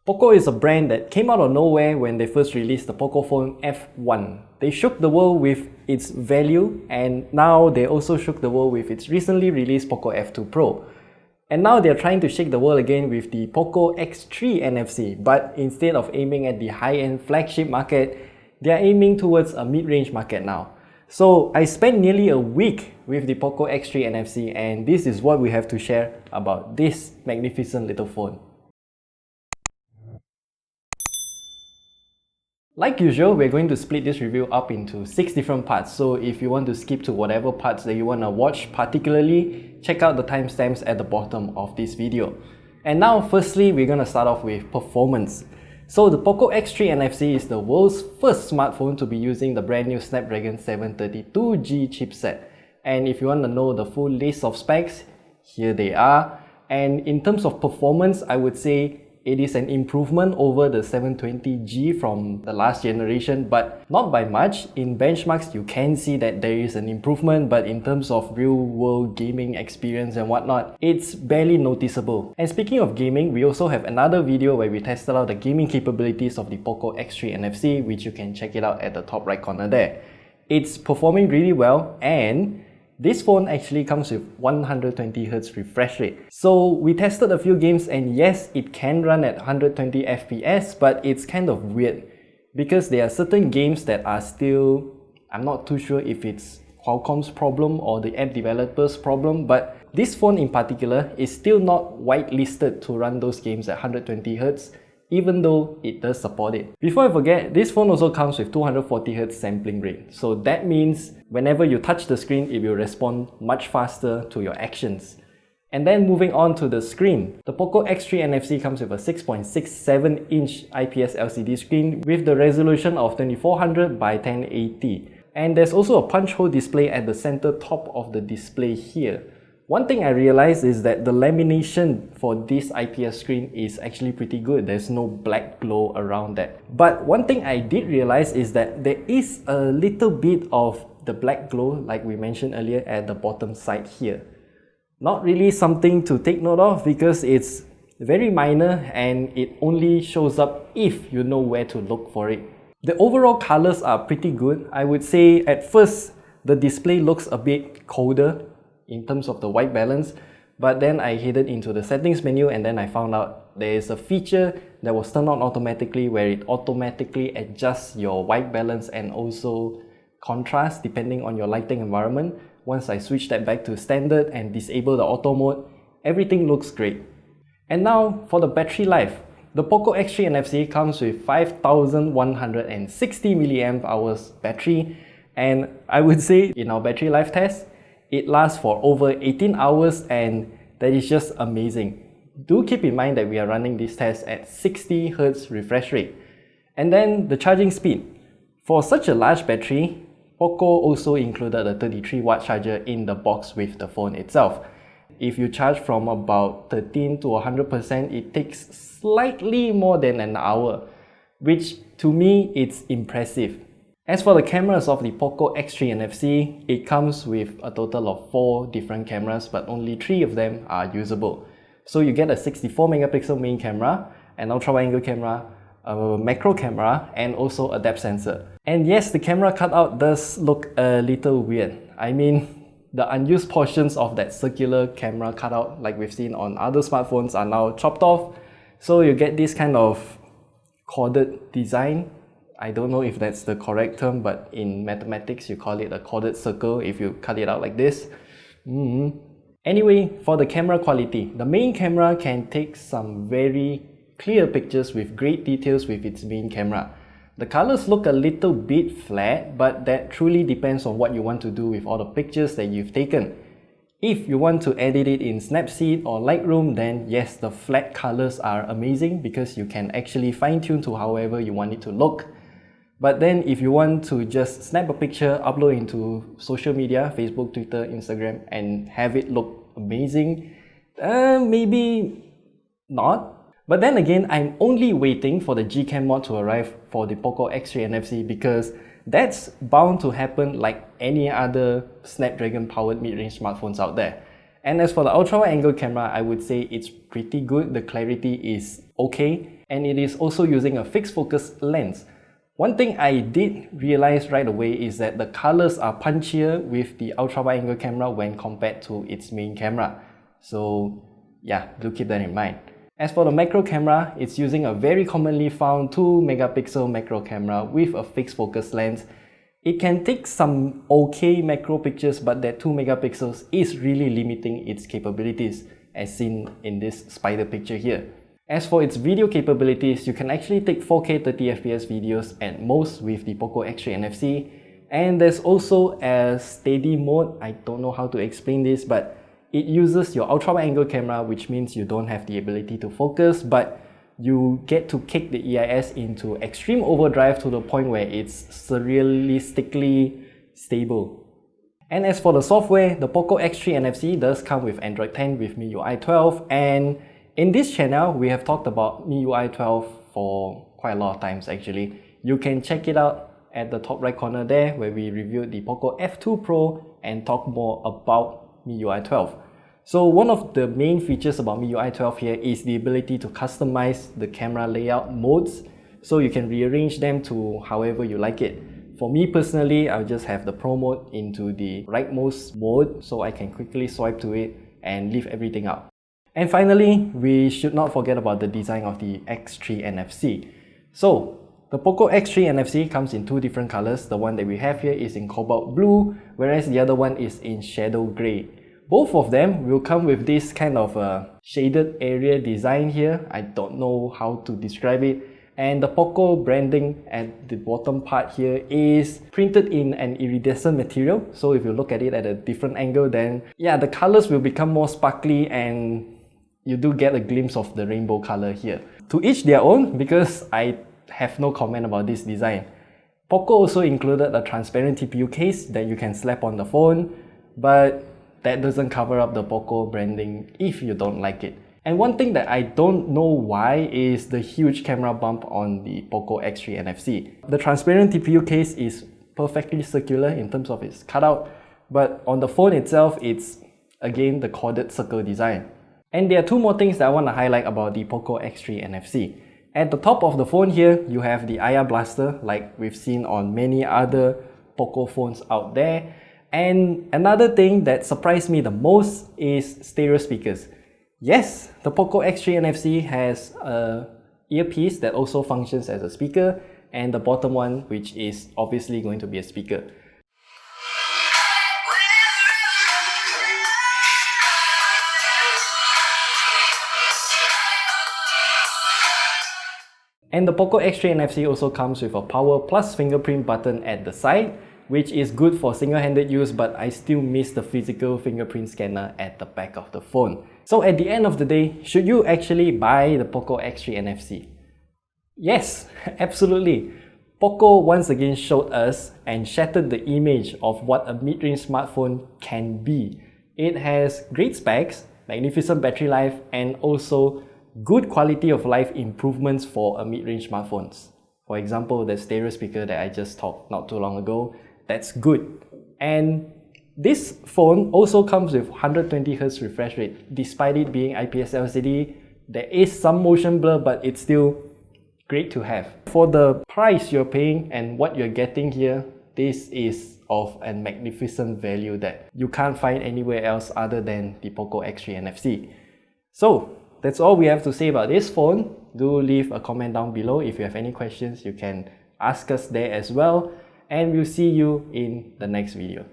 POCO is a brand that came out of nowhere when they first released the POCO phone F1. They shook the world with its value, and now they also shook the world with its recently released POCO F2 Pro. And now they're trying to shake the world again with the POCO X3 NFC, but instead of aiming at the high-end flagship market, they're aiming towards a mid-range market now. So I spent nearly a week with the POCO X3 NFC, and this is what we have to share about this magnificent little phone. Like usual, we're going to split this review up into 6 different parts, so if you want to skip to whatever parts that you want to watch particularly, check out the timestamps at the bottom of this video. And now, firstly, we're going to start off with performance. So the POCO X3 NFC is the world's first smartphone to be using the brand new Snapdragon 732G chipset. And if you want to know the full list of specs, here they are. And in terms of performance, I would say it is an improvement over the 720G from the last generation, but not by much. In benchmarks, you can see that there is an improvement, but in terms of real-world gaming experience and whatnot, it's barely noticeable. And speaking of gaming, we also have another video where we tested out the gaming capabilities of the POCO X3 NFC, which you can check it out at the top right corner there. It's performing really well, and this phone actually comes with 120Hz refresh rate. So we tested a few games, and yes, it can run at 120 FPS, but it's kind of weird because there are certain games that are still, I'm not too sure if it's Qualcomm's problem or the app developer's problem, but this phone in particular is still not whitelisted to run those games at 120Hz, even though it does support it. Before I forget, this phone also comes with 240Hz sampling rate. So that means whenever you touch the screen, it will respond much faster to your actions. And then moving on to the screen, the POCO X3 NFC comes with a 6.67-inch IPS LCD screen with the resolution of 2400 by 1080. And there's also a punch hole display at the center top of the display here. One thing I realized is that the lamination for this IPS screen is actually pretty good. There's no black glow around that. But one thing I did realize is that there is a little bit of the black glow, like we mentioned earlier, at the bottom side here. Not really something to take note of because it's very minor and it only shows up if you know where to look for it. The overall colors are pretty good. I would say at first the display looks a bit colder in terms of the white balance, but then I headed into the settings menu and then I found out there is a feature that was turned on automatically where it automatically adjusts your white balance and also contrast depending on your lighting environment. Once I switch that back to standard and disable the auto mode, everything looks great. And now for the battery life. The POCO X3 NFC comes with 5160 mAh battery, and I would say in our battery life test, it lasts for over 18 hours, and that is just amazing. Do keep in mind that we are running this test at 60Hz refresh rate. And then the charging speed. For such a large battery, POCO also included a 33-watt charger in the box with the phone itself. If you charge from about 13 to 100%, it takes slightly more than an hour, which to me, it's impressive. As for the cameras of the POCO X3 NFC, it comes with a total of 4 different cameras, but only 3 of them are usable. So you get a 64 megapixel main camera, an ultra-wide-angle camera, a macro camera, and also a depth sensor. And yes, the camera cutout does look a little weird. I mean, the unused portions of that circular camera cutout, like we've seen on other smartphones, are now chopped off. So you get this kind of chorded design. I don't know if that's the correct term, but in mathematics you call it a chorded circle if you cut it out like this. Anyway, for the camera quality, the main camera can take some very clear pictures with great details with its main camera. The colors look a little bit flat, but that truly depends on what you want to do with all the pictures that you've taken. If you want to edit it in Snapseed or Lightroom, then yes, the flat colors are amazing because you can actually fine-tune to however you want it to look. But then if you want to just snap a picture, upload into social media, Facebook, Twitter, Instagram, and have it look amazing, maybe not. But then again, I'm only waiting for the Gcam mod to arrive for the POCO X3 NFC because that's bound to happen like any other Snapdragon powered mid-range smartphones out there. And as for the ultra-wide angle camera, I would say it's pretty good. The clarity is okay. and it is also using a fixed focus lens. One thing I did realize right away is that the colors are punchier with the ultra wide angle camera when compared to its main camera. So yeah, do keep that in mind. As for the macro camera, it's using a very commonly found 2 megapixel macro camera with a fixed focus lens. It can take some okay macro pictures, but that 2 megapixels is really limiting its capabilities, as seen in this spider picture here. As for its video capabilities, you can actually take 4K 30fps videos at most with the POCO X3 NFC. And there's also a steady mode. I don't know how to explain this, but it uses your ultra wide angle camera, which means you don't have the ability to focus, but you get to kick the EIS into extreme overdrive to the point where it's surrealistically stable. And as for the software, the POCO X3 NFC does come with Android 10 with MIUI 12, and in this channel, we have talked about MIUI 12 for quite a lot of times actually. You can check it out at the top right corner there, where we reviewed the POCO F2 Pro and talk more about MIUI 12. So one of the main features about MIUI 12 here is the ability to customize the camera layout modes, so you can rearrange them to however you like it. For me personally, I'll just have the Pro mode into the rightmost mode so I can quickly swipe to it and leave everything out. And finally, we should not forget about the design of the X3 NFC. So the POCO X3 NFC comes in 2 different colors. The one that we have here is in cobalt blue, whereas the other one is in shadow grey. Both of them will come with this kind of shaded area design here. I don't know how to describe it. And the POCO branding at the bottom part here is printed in an iridescent material. So if you look at it at a different angle, then yeah, the colors will become more sparkly and you do get a glimpse of the rainbow color here. To each their own, because I have no comment about this design. POCO also included a transparent TPU case that you can slap on the phone, but that doesn't cover up the POCO branding if you don't like it. And one thing that I don't know why is the huge camera bump on the POCO X3 NFC. The transparent TPU case is perfectly circular in terms of its cutout, but on the phone itself, it's again the corded circle design. And there are 2 more things that I want to highlight about the POCO X3 NFC. At the top of the phone here, you have the IR blaster like we've seen on many other POCO phones out there. And another thing that surprised me the most is stereo speakers. Yes, the POCO X3 NFC has an earpiece that also functions as a speaker, and the bottom one, which is obviously going to be a speaker. And the POCO X3 NFC also comes with a power plus fingerprint button at the side, which is good for single-handed use, but I still miss the physical fingerprint scanner at the back of the phone. So at the end of the day, should you actually buy the POCO X3 NFC? Yes, absolutely. POCO once again showed us and shattered the image of what a mid-range smartphone can be. It has great specs, magnificent battery life, and also good quality of life improvements for a mid-range smartphones. For example, the stereo speaker that I just talked not too long ago, that's good. And this phone also comes with 120Hz refresh rate. Despite it being IPS LCD, there is some motion blur, but it's still great to have. For the price you're paying and what you're getting here, this is of a magnificent value that you can't find anywhere else other than the POCO X3 NFC. So that's all we have to say about this phone. Do leave a comment down below. If you have any questions, you can ask us there as well. And we'll see you in the next video.